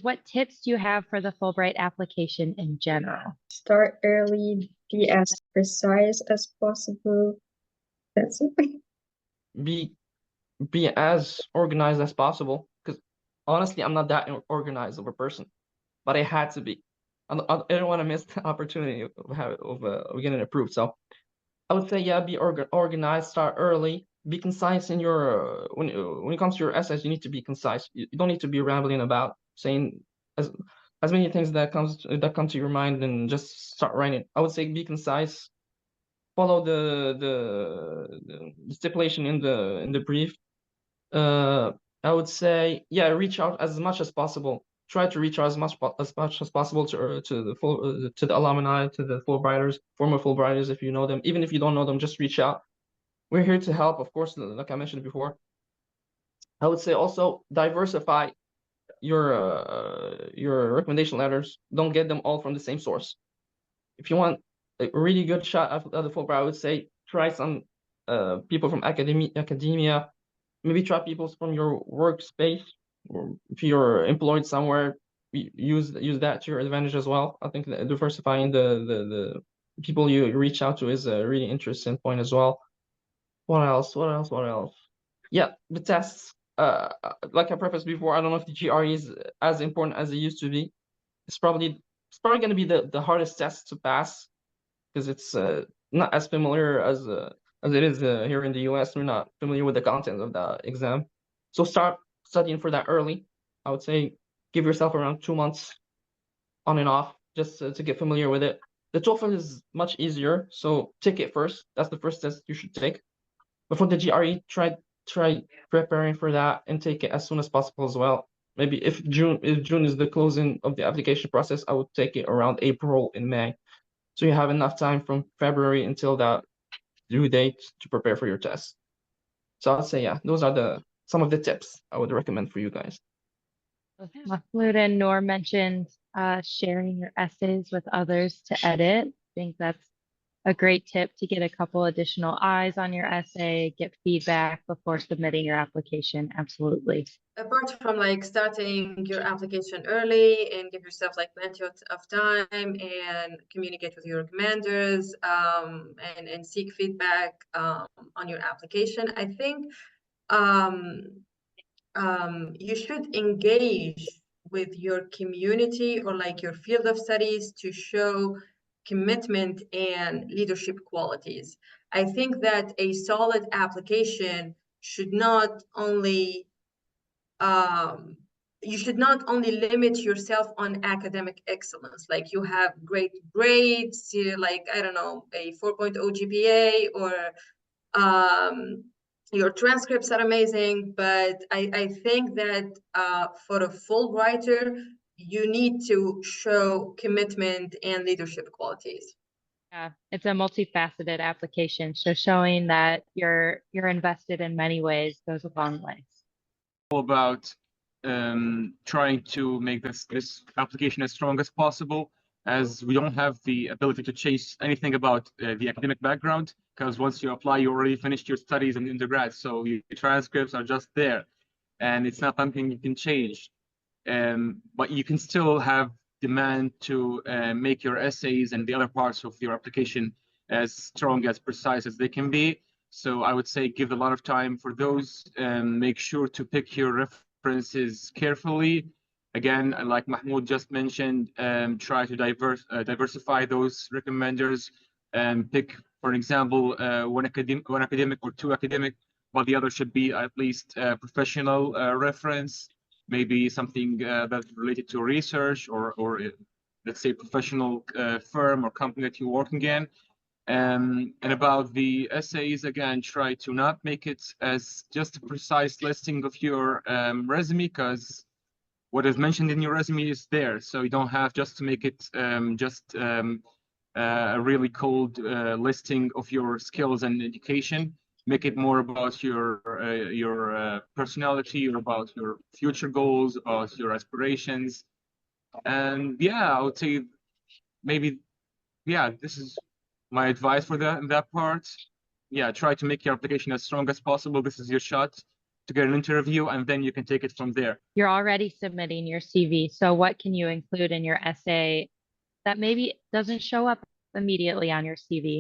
What tips do you have for the Fulbright application in general? Start early, be as precise as possible. That's it. Be as organized as possible, because honestly, I'm not that organized of a person, but I had to be. I don't want to miss the opportunity of getting approved. So I would say, yeah, be organized, start early, be concise in your when it comes to your essays. You need to be concise. You don't need to be rambling about saying as many things that come to your mind and just start writing. I would say be concise, follow the stipulation in the brief. I would say, yeah, reach out as much as possible. Try to reach out as much as possible to the alumni, to the Fulbrighters, former Fulbrighters, if you know them. Even if you don't know them, just reach out. We're here to help, of course, like I mentioned before. I would say also diversify your recommendation letters. Don't get them all from the same source. If you want a really good shot at the Fulbright, I would say try some people from academia. Maybe try people from your workspace, or if you're employed somewhere, use that to your advantage as well. I think that diversifying the people you reach out to is a really interesting point as well. What else? What else? What else? Yeah, the tests. Like I prefaced before, I don't know if the GRE is as important as it used to be. It's probably going to be the hardest test to pass, because it's not as familiar as it is here in the US. We're not familiar with the content of the exam. So start studying for that early. I would say give yourself around 2 months on and off just to get familiar with it. The TOEFL is much easier, so take it first. That's the first test you should take. But for the GRE, try preparing for that and take it as soon as possible as well. Maybe if June is the closing of the application process, I would take it around April and May. So you have enough time from February until that due date to prepare for your test. So I'd say, yeah, those are some of the tips I would recommend for you guys. Mahmoud and Noor mentioned sharing your essays with others to edit. I think that's a great tip to get a couple additional eyes on your essay, get feedback before submitting your application. Absolutely. Apart from like starting your application early and give yourself like plenty of time and communicate with your commanders and seek feedback on your application, I think you should engage with your community or like your field of studies to show commitment and leadership qualities. I think that a solid application should not only you should not only limit yourself on academic excellence, like you have great grades, like I don't know, a 4.0 GPA, or your transcripts are amazing, but I think that for a Fulbrighter, you need to show commitment and leadership qualities. Yeah, it's a multifaceted application. So showing that you're invested in many ways goes a long way. About trying to make this application as strong as possible, as we don't have the ability to change anything about the academic background, because once you apply, you already finished your studies in undergrad, so your transcripts are just there, and it's not something you can change. But you can still have demand to make your essays and the other parts of your application as strong, as precise as they can be. So I would say give a lot of time for those, and make sure to pick your references carefully. Again, like Mahmoud just mentioned, try to diversify those recommenders, and pick, for example, one academic or two academic, but the other should be at least a professional reference, maybe something that's related to research, or let's say professional firm or company that you're working in. And about the essays, again, try to not make it as just a precise listing of your resume, because what is mentioned in your resume is there. So you don't have just to make it a really cold listing of your skills and education. Make it more about your personality, or about your future goals, about your aspirations. And yeah, I would say maybe, yeah, this is my advice for that part. Yeah, try to make your application as strong as possible. This is your shot. to get an interview, and then you can take it from there. You're already submitting your CV. So what can you include in your essay that maybe doesn't show up immediately on your CV?